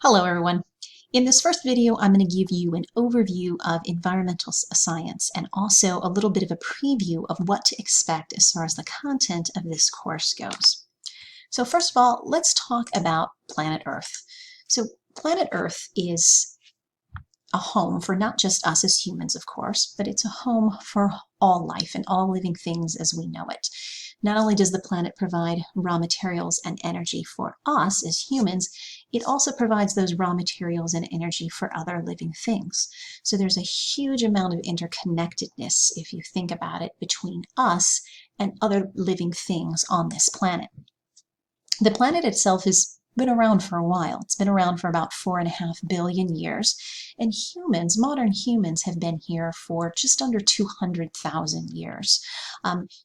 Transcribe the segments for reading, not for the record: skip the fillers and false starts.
Hello everyone. In this first video, I'm going to give you an overview of environmental science and also a little bit of a preview of what to expect as far as the content of this course goes. So first of all, let's talk about planet Earth. So planet Earth is a home for not just us as humans, of course, but it's a home for all life and all living things as we know it. Not only does the planet provide raw materials and energy for us as humans, it also provides those raw materials and energy for other living things. So there's a huge amount of interconnectedness, if you think about it, between us and other living things on this planet. The planet itself has been around for a while. It's been around for about 4.5 billion years, and humans, modern humans, have been here for just under 200,000 years.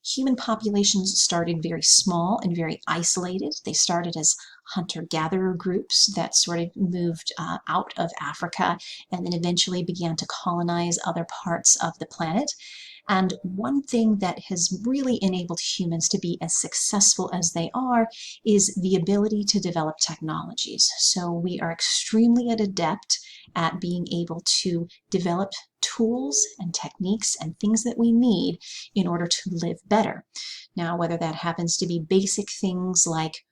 Human populations started very small and very isolated. They started as hunter-gatherer groups that sort of moved out of Africa and then eventually began to colonize other parts of the planet. And one thing that has really enabled humans to be as successful as they are is the ability to develop technologies. So we are extremely adept at being able to develop tools and techniques and things that we need in order to live better. Now, whether that happens to be basic things like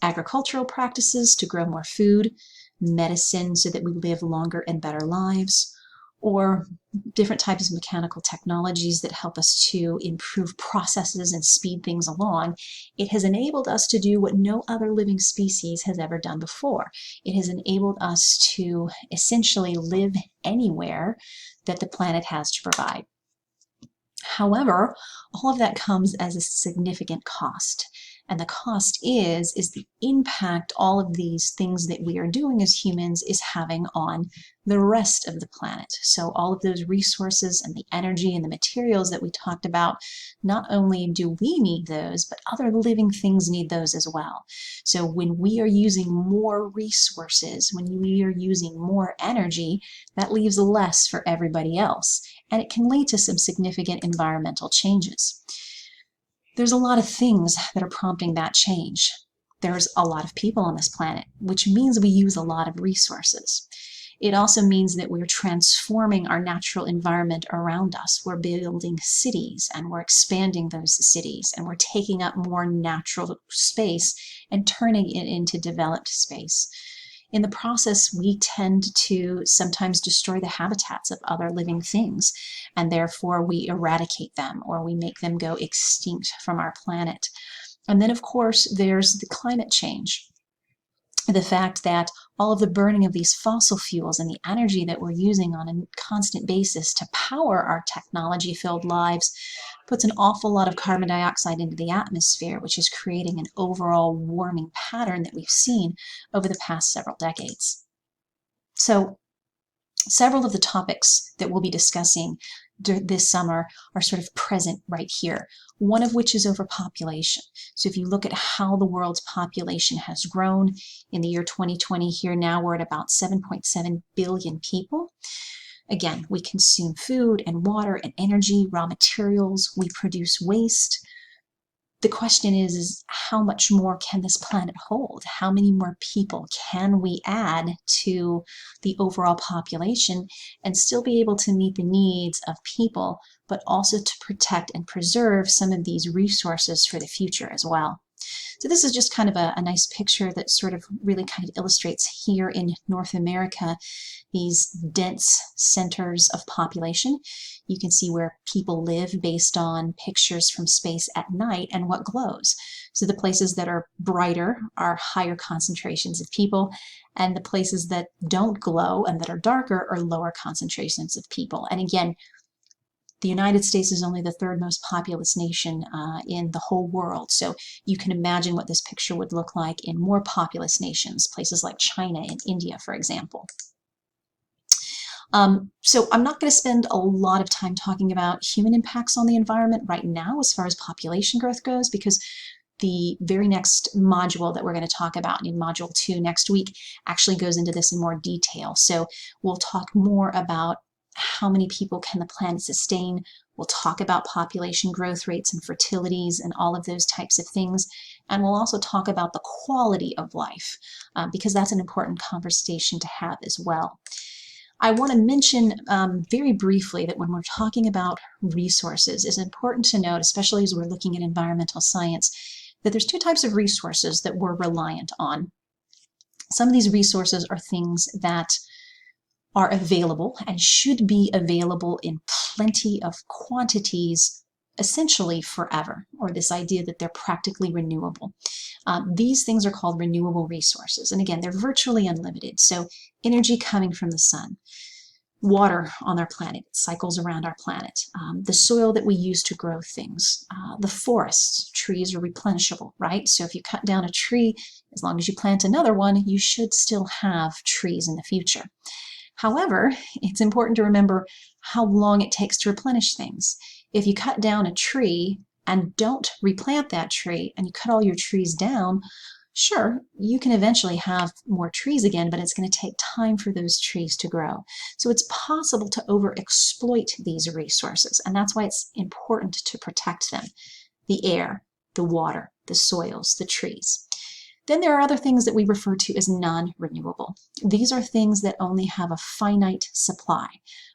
agricultural practices to grow more food, medicine so that we live longer and better lives, or different types of mechanical technologies that help us to improve processes and speed things along, it has enabled us to do what no other living species has ever done before. It has enabled us to essentially live anywhere that the planet has to provide. However, all of that comes as a significant cost. And the cost is the impact all of these things that we are doing as humans is having on the rest of the planet. So all of those resources and the energy and the materials that we talked about, not only do we need those, but other living things need those as well. So when we are using more resources, when we are using more energy, that leaves less for everybody else. And it can lead to some significant environmental changes. There's a lot of things that are prompting that change. There's a lot of people on this planet, which means we use a lot of resources. It also means that we're transforming our natural environment around us. We're building cities and we're expanding those cities and we're taking up more natural space and turning it into developed space. In the process, we tend to sometimes destroy the habitats of other living things, and therefore we eradicate them or we make them go extinct from our planet. And then, of course, there's the climate change. The fact that all of the burning of these fossil fuels and the energy that we're using on a constant basis to power our technology-filled lives puts an awful lot of carbon dioxide into the atmosphere, which is creating an overall warming pattern that we've seen over the past several decades. So several of the topics that we'll be discussing this summer are sort of present right here, one of which is overpopulation. So if you look at how the world's population has grown in the year 2020, here now we're at about 7.7 billion people. Again, we consume food and water and energy, raw materials, we produce waste. The question is how much more can this planet hold? How many more people can we add to the overall population and still be able to meet the needs of people, but also to protect and preserve some of these resources for the future as well? So this is just kind of a nice picture that sort of really kind of illustrates here in North America these dense centers of population. You can see where people live based on pictures from space at night and what glows. So the places that are brighter are higher concentrations of people, and the places that don't glow and that are darker are lower concentrations of people. And again, the United States is only the third most populous nation in the whole world. So you can imagine what this picture would look like in more populous nations, places like China and India, for example. So I'm not going to spend a lot of time talking about human impacts on the environment right now as far as population growth goes, because the very next module that we're going to talk about in Module 2 next week actually goes into this in more detail. So we'll talk more about how many people can the planet sustain. We'll talk about population growth rates and fertilities and all of those types of things. And we'll also talk about the quality of life, because that's an important conversation to have as well. I want to mention very briefly that when we're talking about resources, it's important to note, especially as we're looking at environmental science, that there's two types of resources that we're reliant on. Some of these resources are things that are available and should be available in plenty of quantities essentially forever, or this idea that they're practically renewable. These things are called renewable resources. And again, they're virtually unlimited. So energy coming from the sun, water on our planet, it cycles around our planet, the soil that we use to grow things, the forests, trees are replenishable, right? So if you cut down a tree, as long as you plant another one, you should still have trees in the future. However, it's important to remember how long it takes to replenish things. If you cut down a tree and don't replant that tree, and you cut all your trees down, sure, you can eventually have more trees again, but it's going to take time for those trees to grow. So it's possible to overexploit these resources, and that's why it's important to protect them. The air, the water, the soils, the trees. Then there are other things that we refer to as non-renewable. These are things that only have a finite supply.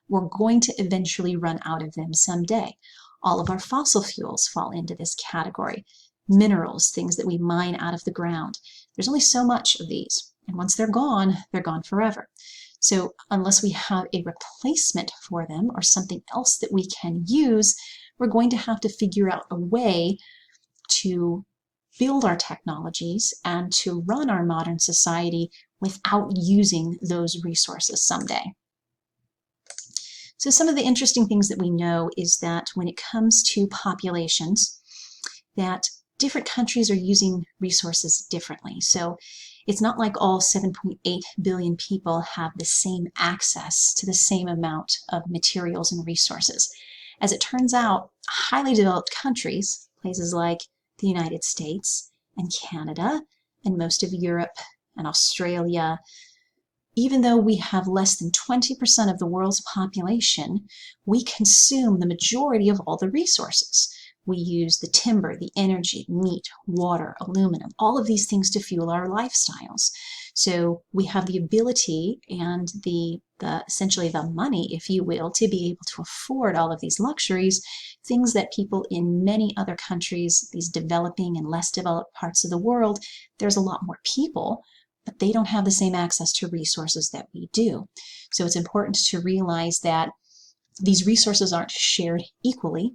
We're going to eventually run out of them someday. All of our fossil fuels fall into this category. Minerals, things that we mine out of the ground. There's only so much of these, and once they're gone forever. So unless we have a replacement for them or something else that we can use, we're going to have to figure out a way to build our technologies and to run our modern society without using those resources someday. So some of the interesting things that we know is that when it comes to populations, that different countries are using resources differently. So it's not like all 7.8 billion people have the same access to the same amount of materials and resources. As it turns out, highly developed countries, places like the United States and Canada and most of Europe and Australia, even though we have less than 20% of the world's population, we consume the majority of all the resources. We use the timber, the energy, meat, water, aluminum, all of these things to fuel our lifestyles. So we have the ability and the essentially the money, if you will, to be able to afford all of these luxuries, things that people in many other countries, these developing and less developed parts of the world, there's a lot more people, but they don't have the same access to resources that we do. So it's important to realize that these resources aren't shared equally.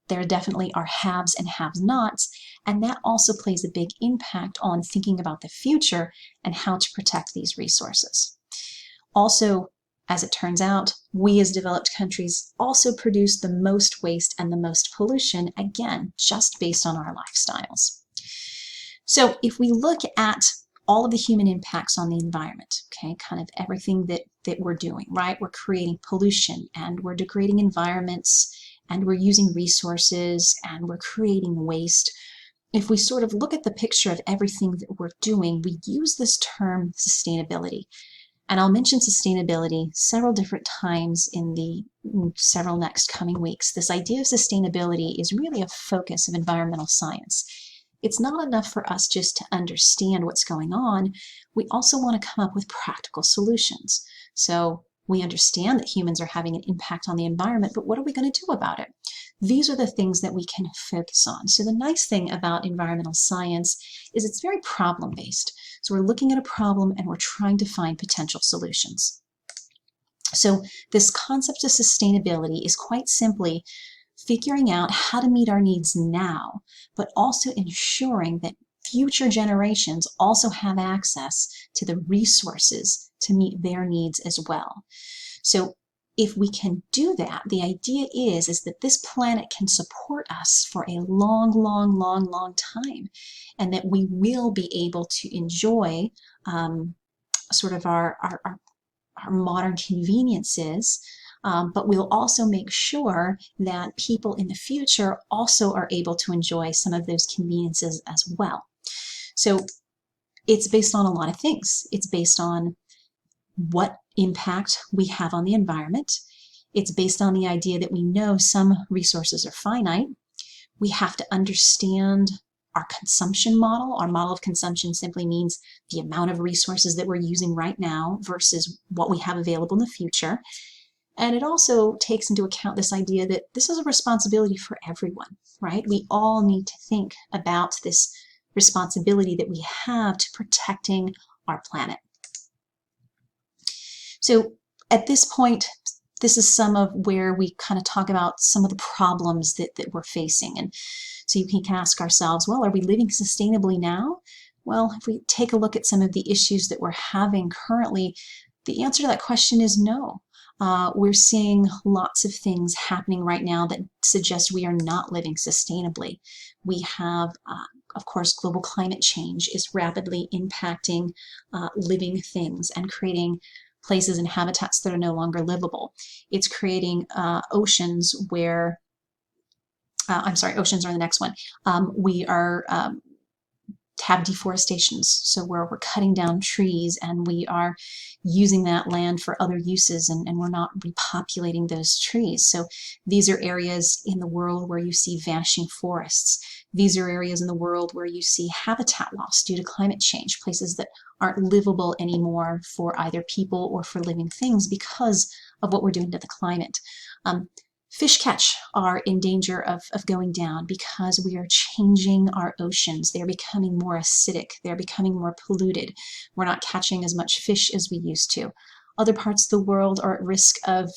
There definitely are haves and have-nots, and that also plays a big impact on thinking about the future and how to protect these resources. Also, as it turns out, we as developed countries also produce the most waste and the most pollution, again, just based on our lifestyles. So if we look at all of the human impacts on the environment, okay, kind of everything that we're doing, right? We're creating pollution and we're degrading environments and we're using resources and we're creating waste. If we sort of look at the picture of everything that we're doing, we use this term sustainability. And I'll mention sustainability several different times in the several next coming weeks. This idea of sustainability is really a focus of environmental science. It's not enough for us just to understand what's going on. We also want to come up with practical solutions. So we understand that humans are having an impact on the environment, but what are we going to do about it? These are the things that we can focus on. So the nice thing about environmental science is it's very problem-based. So we're looking at a problem and we're trying to find potential solutions. So this concept of sustainability is quite simply figuring out how to meet our needs now, but also ensuring that future generations also have access to the resources to meet their needs as well. So if we can do that, the idea is that this planet can support us for a long, long, long, long time, and that we will be able to enjoy sort of our modern conveniences, but we'll also make sure that people in the future also are able to enjoy some of those conveniences as well. So it's based on a lot of things. It's based on what impact we have on the environment. It's based on the idea that we know some resources are finite. We have to understand our consumption model. Our model of consumption simply means the amount of resources that we're using right now versus what we have available in the future. And it also takes into account this idea that this is a responsibility for everyone, right? We all need to think about this responsibility that we have to protecting our planet. So at this point, this is some of where we kind of talk about some of the problems that we're facing. And so you can ask ourselves, well, are we living sustainably now? Well, if we take a look at some of the issues that we're having currently, the answer to that question is no. We're seeing lots of things happening right now that suggest we are not living sustainably. We have, of course, global climate change is rapidly impacting living things and creating places and habitats that are no longer livable. It's creating oceans where, oceans are the next one. We are have deforestations, so where we're cutting down trees and we are using that land for other uses, and we're not repopulating those trees. So these are areas in the world where you see vanishing forests. These are areas in the world where you see habitat loss due to climate change, places that aren't livable anymore for either people or for living things because of what we're doing to the climate. Fish catch are in danger of going down because we are changing our oceans. They're becoming more acidic. They're becoming more polluted. We're not catching as much fish as we used to. Other parts of the world are at risk of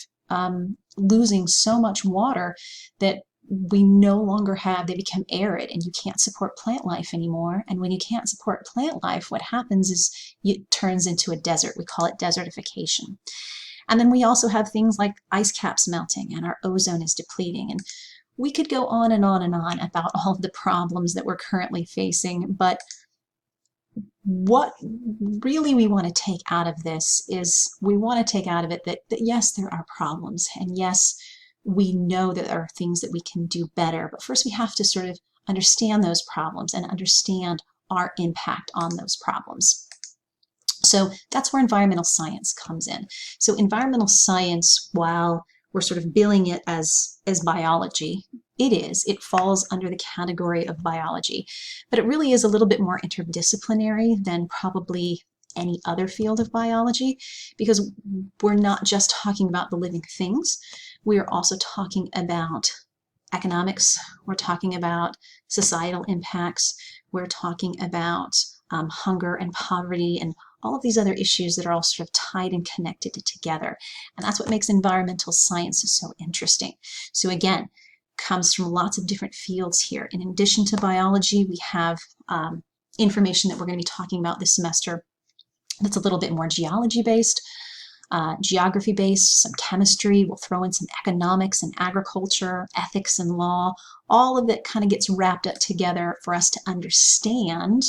losing so much water that we no longer have, they become arid and you can't support plant life anymore. And when you can't support plant life, what happens is it turns into a desert. We call it desertification. And then we also have things like ice caps melting and our ozone is depleting. And we could go on and on and on about all of the problems that we're currently facing. But what really we want to take out of this is we want to take out of it that yes, there are problems. And yes, we know that there are things that we can do better. But first we have to sort of understand those problems and understand our impact on those problems. So that's where environmental science comes in. So environmental science, while we're sort of billing it as biology, it falls under the category of biology, but it really is a little bit more interdisciplinary than probably any other field of biology, because we're not just talking about the living things, we are also talking about economics, we're talking about societal impacts, we're talking about hunger and poverty and all of these other issues that are all sort of tied and connected together. And that's what makes environmental science so interesting. So again, comes from lots of different fields here. In addition to biology, we have information that we're going to be talking about this semester that's a little bit more geology-based, geography-based, some chemistry. We'll throw in some economics and agriculture, ethics and law. All of it kind of gets wrapped up together for us to understand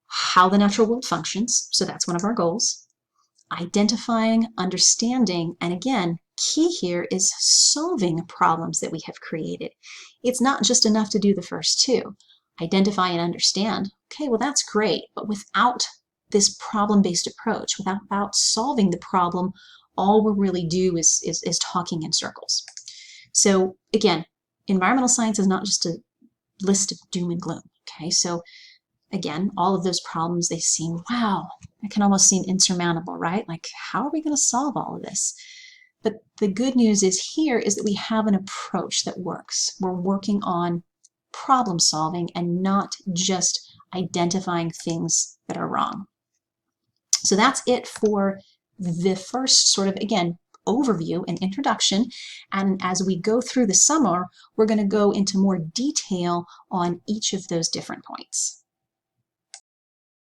how the natural world functions. So that's one of our goals. Identifying, understanding, and again, key here is solving problems that we have created. It's not just enough to do the first two. Identify and understand. Okay, well that's great, but without this problem-based approach, without solving the problem, all we'll really do is talking in circles. So again, environmental science is not just a list of doom and gloom. Okay, so again, all of those problems, they seem, wow, it can almost seem insurmountable, right? Like, how are we going to solve all of this? But the good news is here is that we have an approach that works. We're working on problem solving and not just identifying things that are wrong. So that's it for the first sort of, again, overview and introduction. And as we go through the summer, we're going to go into more detail on each of those different points.